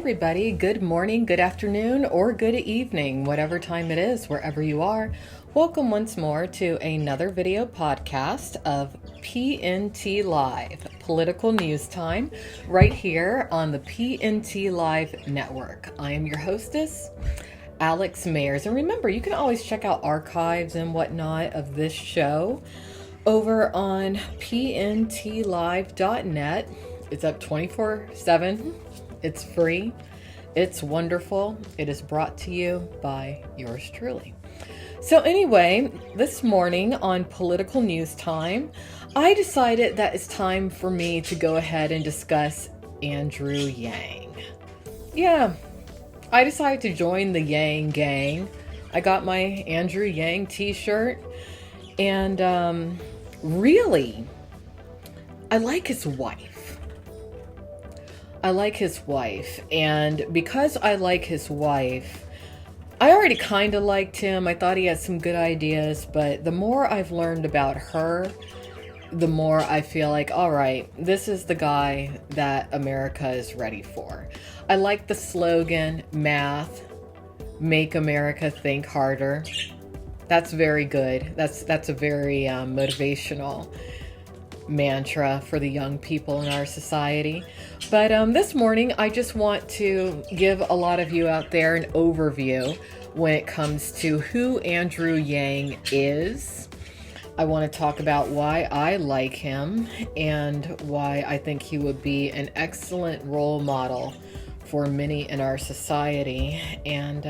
everybody. Good morning, good afternoon, or good evening, whatever time it is, wherever you are. Welcome once more to another video podcast of PNT Live, Political News Time, right here on the PNT Live Network. I am your hostess, Alex Mayers. And remember, you can always check out archives and whatnot of this show over on pntlive.net. It's up 24/7. It's free. It's wonderful. It is brought to you by yours truly. So anyway, this morning on Political News Time, I decided that it's time for me to go ahead and discuss Andrew Yang. Yeah, I decided to join the Yang gang. I got my Andrew Yang t-shirt, and really, I like his wife. And because I like his wife, I already kind of liked him. I thought he had some good ideas, but the more I've learned about her, the more I feel like, all right, this is the guy that America is ready for. I like the slogan, math, make America think harder. That's very good. That's a very motivational mantra for the young people in our society. But this morning, I just want to give a lot of you out there an overview when it comes to who Andrew Yang is. I want to talk about why I like him and why I think he would be an excellent role model for many in our society. And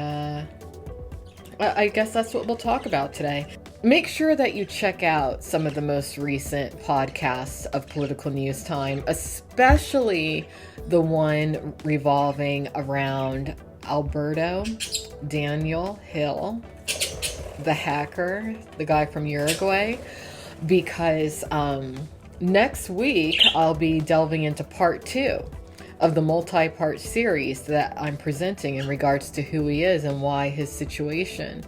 I guess that's what we'll talk about today. Make sure that you check out some of the most recent podcasts of Political News Time, especially the one revolving around Alberto Daniel Hill, the hacker, the guy from Uruguay, because next week I'll be delving into part 2 of the multi-part series that I'm presenting in regards to who he is and why his situation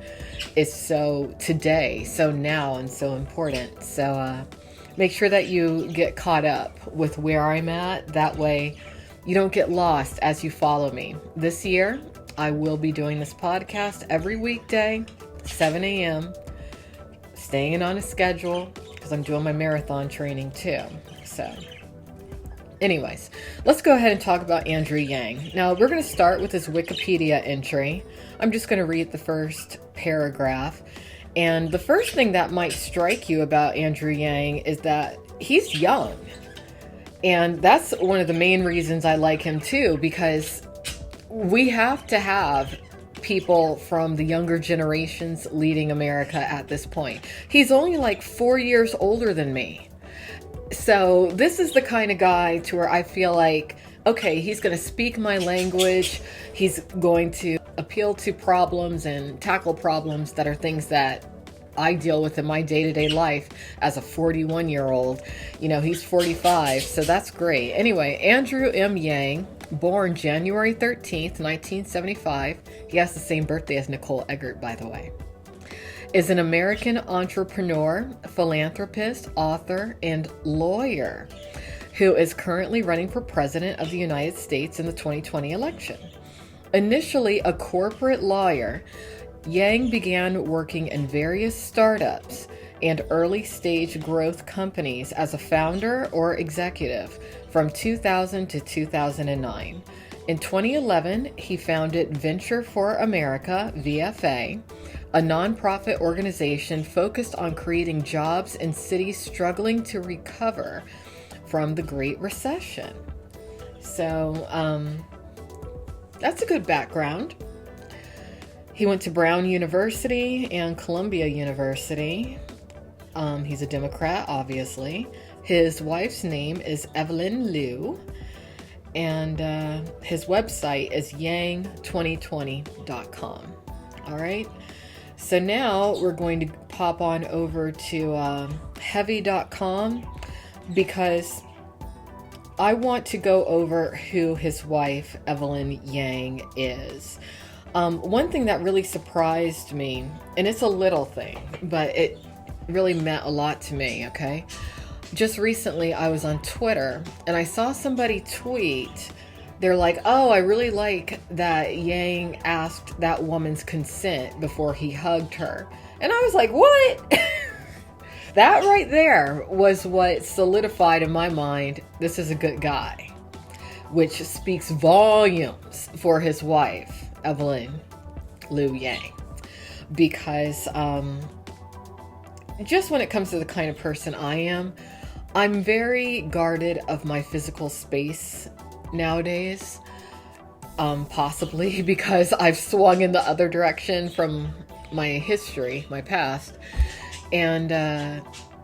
is so today, so now, and so important. So make sure that you get caught up with where I'm at. That way you don't get lost as you follow me. This year, I will be doing this podcast every weekday, 7 a.m., staying on a schedule because I'm doing my marathon training too. So anyways, let's go ahead and talk about Andrew Yang. Now, we're going to start with his Wikipedia entry. I'm just going to read the first paragraph. And the first thing that might strike you about Andrew Yang is that he's young. And that's one of the main reasons I like him too, because we have to have people from the younger generations leading America at this point. He's only like 4 years older than me. So this is the kind of guy to where I feel like, okay, he's going to speak my language. He's going to appeal to problems and tackle problems that are things that I deal with in my day-to-day life as a 41-year-old. You know, he's 45, so that's great. Anyway, Andrew M. Yang, born January 13th, 1975. He has the same birthday as Nicole Eggert, by the way. Is an American entrepreneur, philanthropist, author, and lawyer who is currently running for president of the United States in the 2020 election. Initially a corporate lawyer, Yang began working in various startups and early-stage growth companies as a founder or executive from 2000 to 2009. In 2011, he founded Venture for America, VFA, a nonprofit organization focused on creating jobs in cities struggling to recover from the Great Recession. So, that's a good background. He went to Brown University and Columbia University. He's a Democrat, obviously. His wife's name is Evelyn Liu, and his website is yang2020.com. All right. So now we're going to pop on over to heavy.com because I want to go over who his wife, Evelyn Yang, is. One thing that really surprised me, and it's a little thing, but it really meant a lot to me, okay? Just recently I was on Twitter and I saw somebody tweet they're like, oh, I really like that Yang asked that woman's consent before he hugged her. And I was like, what? That right there was what solidified in my mind, this is a good guy, which speaks volumes for his wife, Evelyn Yang. Because just when it comes to the kind of person I am, I'm very guarded of my physical space nowadays. Possibly because I've swung in the other direction from my history, my past. And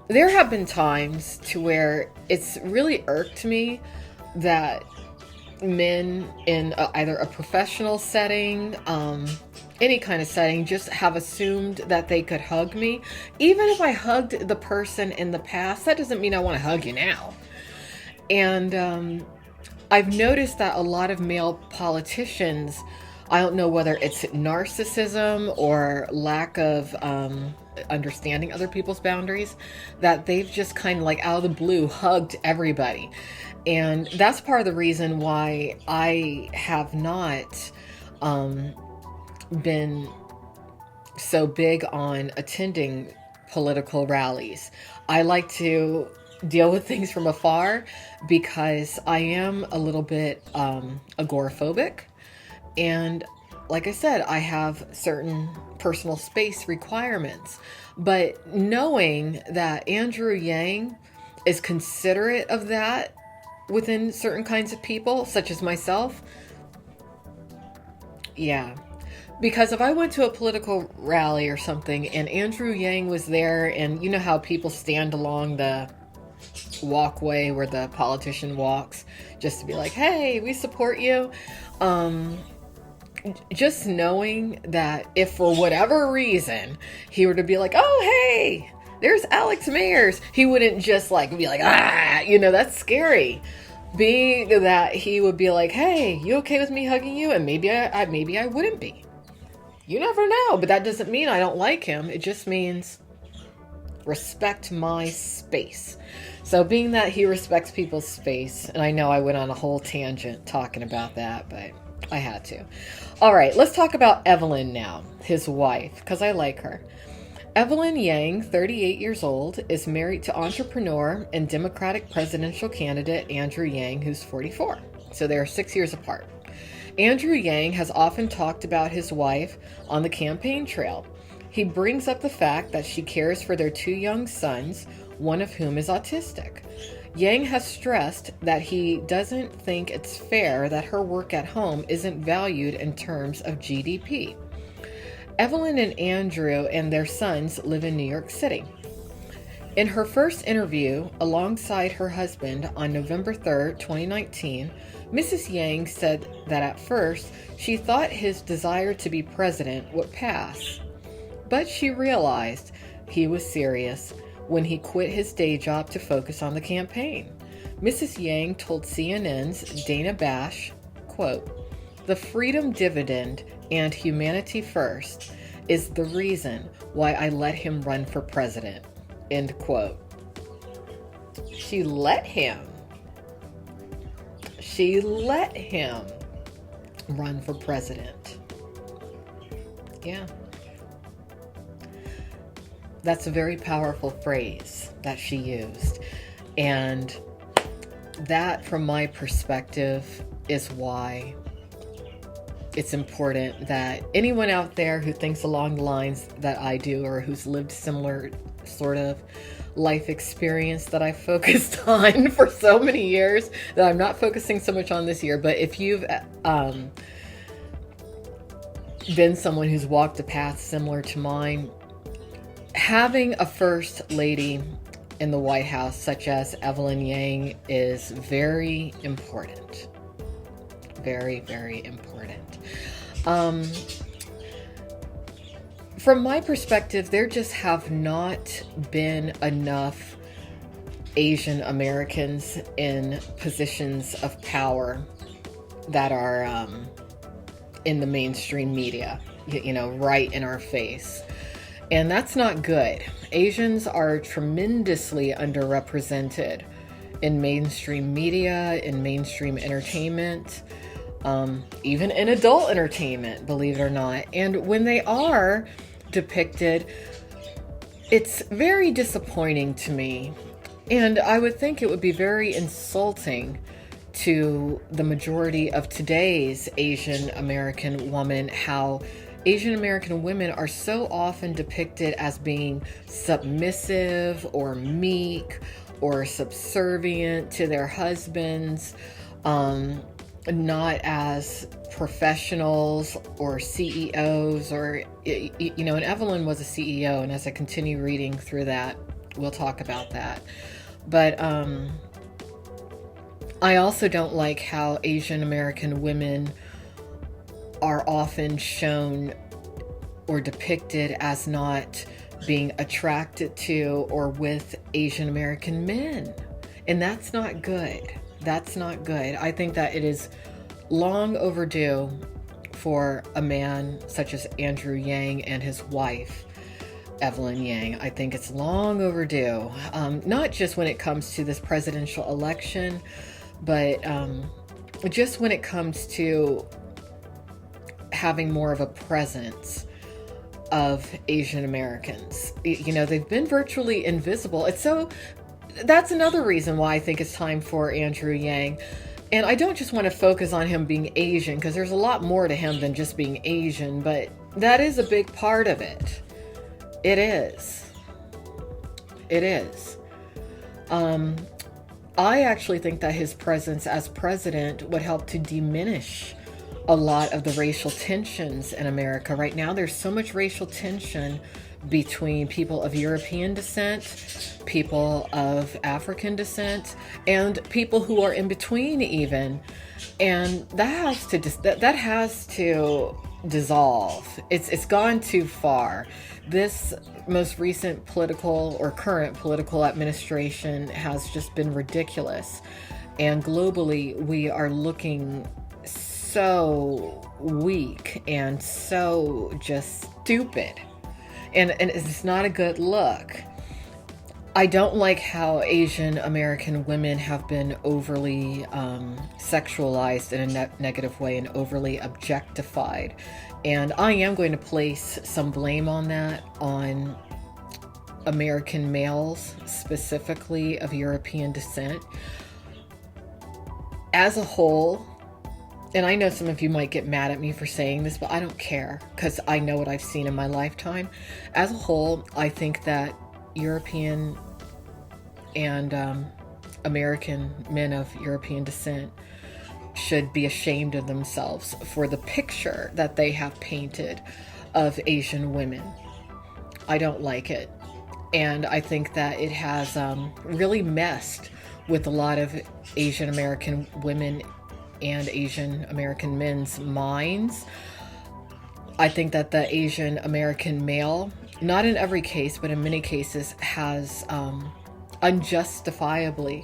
there have been times to where it's really irked me that men in either a professional setting, any kind of setting, just have assumed that they could hug me. Even if I hugged the person in the past, that doesn't mean I want to hug you now. And I've noticed that a lot of male politicians, I don't know whether it's narcissism or lack of understanding other people's boundaries, that they've just kind of like out of the blue hugged everybody. And that's part of the reason why I have not been so big on attending political rallies. I like to deal with things from afar because I am a little bit agoraphobic. And like I said, I have certain personal space requirements. But knowing that Andrew Yang is considerate of that within certain kinds of people, such as myself, yeah. Because if I went to a political rally or something and Andrew Yang was there, and you know how people stand along the walkway where the politician walks just to be like, hey, we support you. Just knowing that if for whatever reason he were to be like, oh, hey, there's Alex Mayers, he wouldn't just like be like, that's scary. Being that he would be like, hey, you okay with me hugging you? And maybe I wouldn't be. You never know, but that doesn't mean I don't like him. It just means respect my space. So being that he respects people's space, and I know I went on a whole tangent talking about that, but I had to. All right, let's talk about Evelyn now, his wife, because I like her. Evelyn Yang, 38 years old, is married to entrepreneur and Democratic presidential candidate Andrew Yang, who's 44. So they are 6 years apart. Andrew Yang has often talked about his wife on the campaign trail. He brings up the fact that she cares for their 2 young sons, one of whom is autistic. Yang has stressed that he doesn't think it's fair that her work at home isn't valued in terms of GDP. Evelyn and Andrew and their sons live in New York City. In her first interview alongside her husband on November 3rd, 2019, Mrs. Yang said that at first she thought his desire to be president would pass. But she realized he was serious when he quit his day job to focus on the campaign. Mrs. Yang told CNN's Dana Bash, quote, "The freedom dividend and humanity first is the reason why I let him run for president," end quote. She let him run for president. Yeah. That's a very powerful phrase that she used. And that, from my perspective, is why it's important that anyone out there who thinks along the lines that I do, or who's lived similar sort of life experience that I focused on for so many years, that I'm not focusing so much on this year, but if you've been someone who's walked a path similar to mine, having a first lady in the White House such as Evelyn Yang is very important. Very, very important. From my perspective, there just have not been enough Asian Americans in positions of power that are in the mainstream media, right in our face. And that's not good. Asians are tremendously underrepresented in mainstream media, in mainstream entertainment. even in adult entertainment, believe it or not. And when they are depicted, it's very disappointing to me. And I would think it would be very insulting to the majority of today's Asian American woman, how Asian American women are so often depicted as being submissive or meek or subservient to their husbands, not as professionals or CEOs, or, and Evelyn was a CEO, and as I continue reading through that, we'll talk about that. But I also don't like how Asian American women are often shown or depicted as not being attracted to or with Asian American men. And that's not good. That's not good. I think that it is long overdue for a man such as Andrew Yang and his wife, Evelyn Yang. I think it's long overdue, not just when it comes to this presidential election, but just when it comes to having more of a presence of Asian Americans. They've been virtually invisible. That's another reason why I think it's time for Andrew Yang. And I don't just want to focus on him being Asian, because there's a lot more to him than just being Asian, but that is a big part of it. It is. It is. I actually think that his presence as president would help to diminish a lot of the racial tensions in America. Right now, there's so much racial tension between people of European descent, people of African descent, and people who are in between even. And that has to dissolve. It's gone too far. This most recent political or current political administration has just been ridiculous. And globally, we are looking so weak and so just stupid. And it's not a good look. I don't like how Asian American women have been overly sexualized in a negative way and overly objectified. And I am going to place some blame on that on American males, specifically of European descent. As a whole, and I know some of you might get mad at me for saying this, but I don't care, because I know what I've seen in my lifetime. As a whole, I think that European and American men of European descent should be ashamed of themselves for the picture that they have painted of Asian women. I don't like it. And I think that it has really messed with a lot of Asian American women and Asian American men's minds. I think that the Asian American male, not in every case, but in many cases, has unjustifiably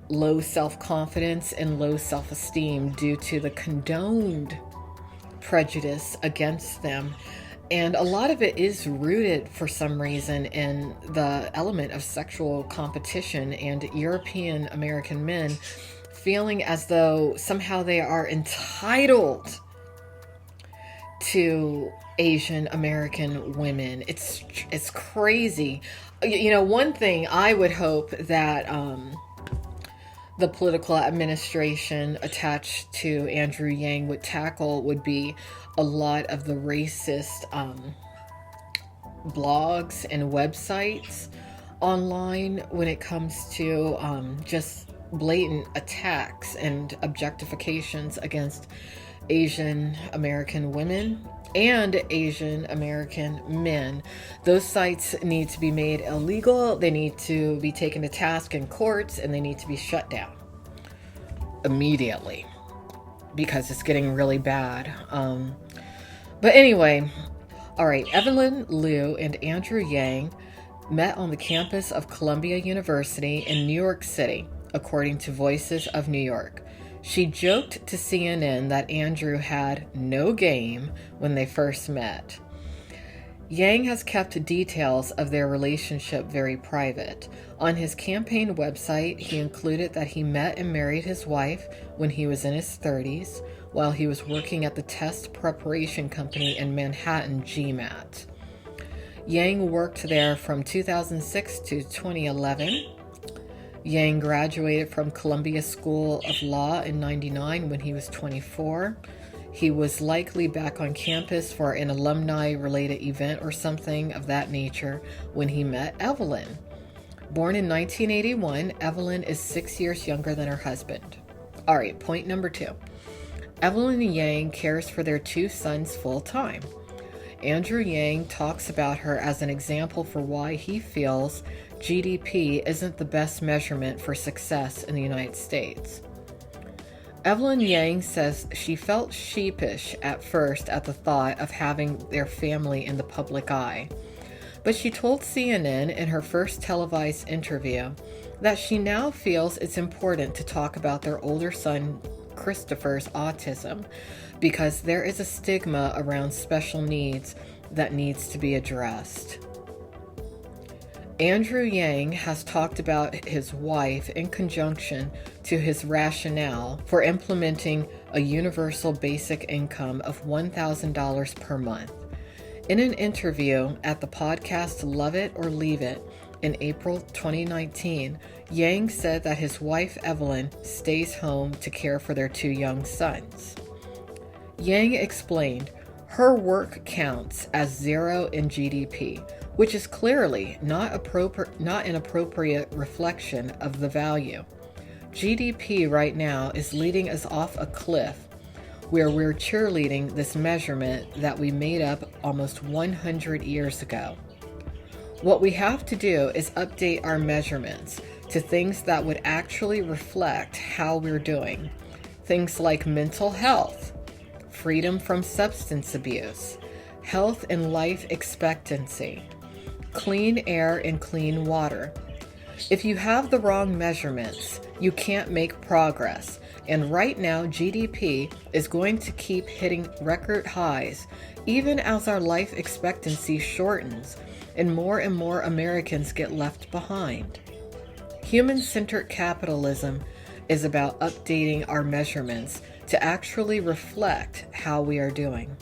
low self-confidence and low self-esteem due to the condoned prejudice against them. And a lot of it is rooted for some reason in the element of sexual competition and European American men feeling as though somehow they are entitled to Asian American women. It's crazy. One thing I would hope that the political administration attached to Andrew Yang would tackle would be a lot of the racist blogs and websites online when it comes to just blatant attacks and objectifications against Asian American women and Asian American men. Those sites need to be made illegal. They need to be taken to task in courts, and they need to be shut down immediately because it's getting really bad. But anyway, all right, Evelyn Liu and Andrew Yang met on the campus of Columbia University in New York City, according to Voices of New York. She joked to CNN that Andrew had no game when they first met. Yang has kept details of their relationship very private. On his campaign website, he included that he met and married his wife when he was in his 30s, while he was working at the test preparation company in Manhattan, GMAT. Yang worked there from 2006 to 2011. Yang graduated from Columbia School of Law in '99 when he was 24. He was likely back on campus for an alumni-related event or something of that nature when he met Evelyn. Born in 1981, Evelyn is 6 years younger than her husband. All right, point number 2. Evelyn Yang cares for their 2 sons full-time. Andrew Yang talks about her as an example for why he feels GDP isn't the best measurement for success in the United States. Evelyn Yang says she felt sheepish at first at the thought of having their family in the public eye. But she told CNN in her first televised interview that she now feels it's important to talk about their older son Christopher's autism because there is a stigma around special needs that needs to be addressed. Andrew Yang has talked about his wife in conjunction to his rationale for implementing a universal basic income of $1,000 per month. In an interview at the podcast Love It or Leave It in April 2019, Yang said that his wife Evelyn stays home to care for their 2 young sons. Yang explained, her work counts as 0 in GDP, which is clearly not an appropriate reflection of the value. GDP right now is leading us off a cliff where we're cheerleading this measurement that we made up almost 100 years ago. What we have to do is update our measurements to things that would actually reflect how we're doing. Things like mental health, freedom from substance abuse, health and life expectancy, clean air and clean water. If you have the wrong measurements, you can't make progress. And right now, GDP is going to keep hitting record highs, even as our life expectancy shortens and more Americans get left behind. Human-centered capitalism is about updating our measurements to actually reflect how we are doing.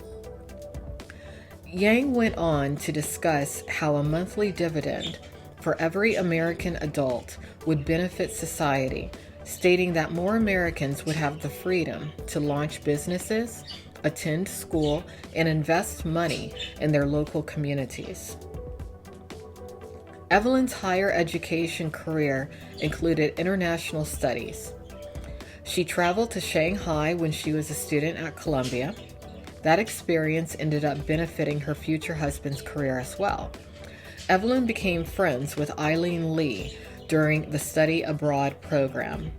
Yang went on to discuss how a monthly dividend for every American adult would benefit society, stating that more Americans would have the freedom to launch businesses, attend school, and invest money in their local communities. Evelyn's higher education career included international studies. She traveled to Shanghai when she was a student at Columbia. That experience ended up benefiting her future husband's career as well. Evelyn became friends with Eileen Lee during the Study Abroad program.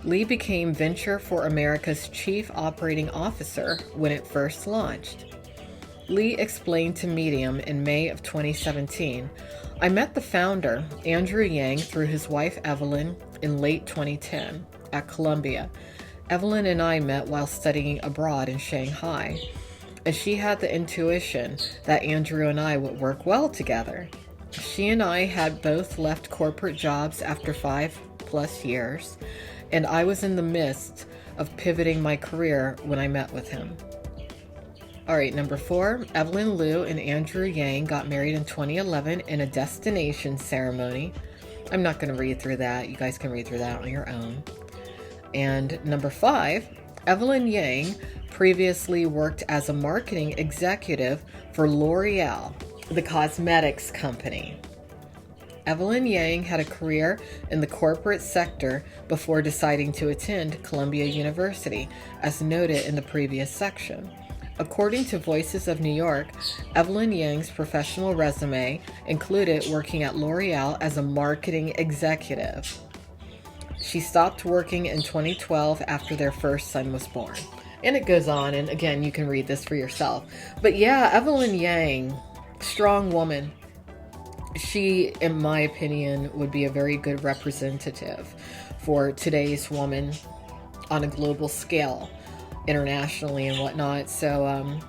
Lee became Venture for America's chief operating officer when it first launched. Lee explained to Medium in May of 2017, I met the founder, Andrew Yang, through his wife Evelyn in late 2010 at Columbia. Evelyn and I met while studying abroad in Shanghai, and she had the intuition that Andrew and I would work well together. She and I had both left corporate jobs after 5+ years, and I was in the midst of pivoting my career when I met with him. All right, number 4, Evelyn Liu and Andrew Yang got married in 2011 in a destination ceremony. I'm not going to read through that. You guys can read through that on your own. And number 5, Evelyn Yang previously worked as a marketing executive for L'Oreal, the cosmetics company. Evelyn Yang had a career in the corporate sector before deciding to attend Columbia University, as noted in the previous section. According to Voices of New York, Evelyn Yang's professional resume included working at L'Oreal as a marketing executive. She stopped working in 2012 after their first son was born. And it goes on, and again, you can read this for yourself. But yeah, Evelyn Yang, strong woman. She, in my opinion, would be a very good representative for today's woman on a global scale, internationally and whatnot. So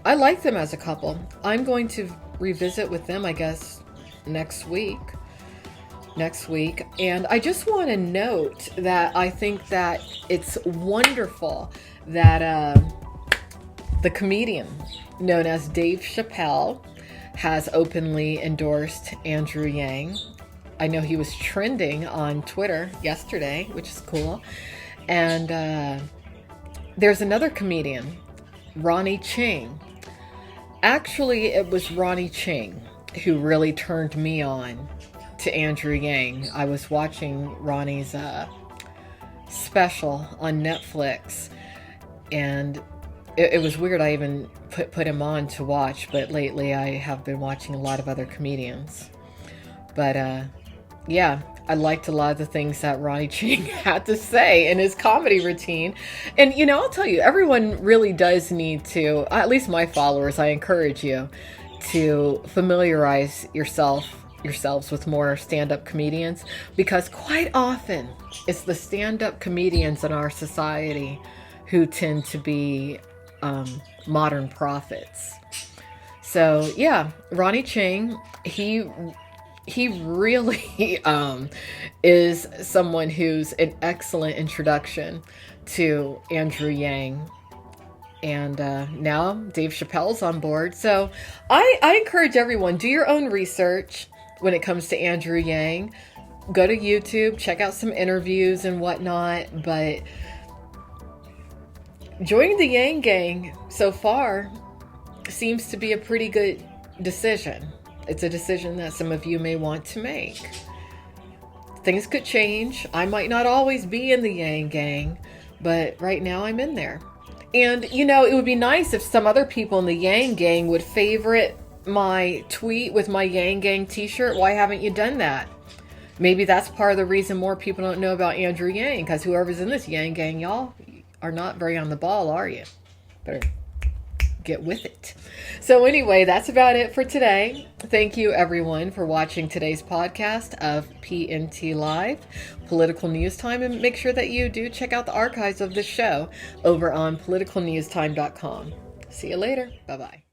I like them as a couple. I'm going to revisit with them, I guess, next week. And I just want to note that I think that it's wonderful that the comedian known as Dave Chappelle has openly endorsed Andrew Yang. I know he was trending on Twitter yesterday, which is cool. And there's another comedian, Ronnie Ching. Actually, it was Ronnie Ching who really turned me on to Andrew Yang. I was watching Ronnie's special on Netflix, and it was weird. I even put him on to watch, but lately I have been watching a lot of other comedians. But yeah, I liked a lot of the things that Ronnie Ching had to say in his comedy routine. And, you know, I'll tell you, everyone really does need to, at least my followers, I encourage you to familiarize yourselves with more stand-up comedians, because quite often it's the stand-up comedians in our society who tend to be modern prophets. So yeah, Ronnie Ching, he really is someone who's an excellent introduction to Andrew Yang. And now Dave Chappelle's on board. So I encourage everyone, do your own research when it comes to Andrew Yang. Go to YouTube, check out some interviews and whatnot. But joining the Yang Gang so far seems to be a pretty good decision. It's a decision that some of you may want to make. Things could change. I might not always be in the Yang Gang, but right now I'm in there. And, you know, it would be nice if some other people in the Yang Gang would favorite my tweet with my Yang Gang t-shirt. Why haven't you done that? Maybe that's part of the reason more people don't know about Andrew Yang, because whoever's in this Yang Gang, y'all are not very on the ball, are you? Better get with it. So anyway, that's about it for today. Thank you everyone for watching today's podcast of PNT Live, Political News Time, and make sure that you do check out the archives of this show over on politicalnewstime.com. See you later. Bye-bye.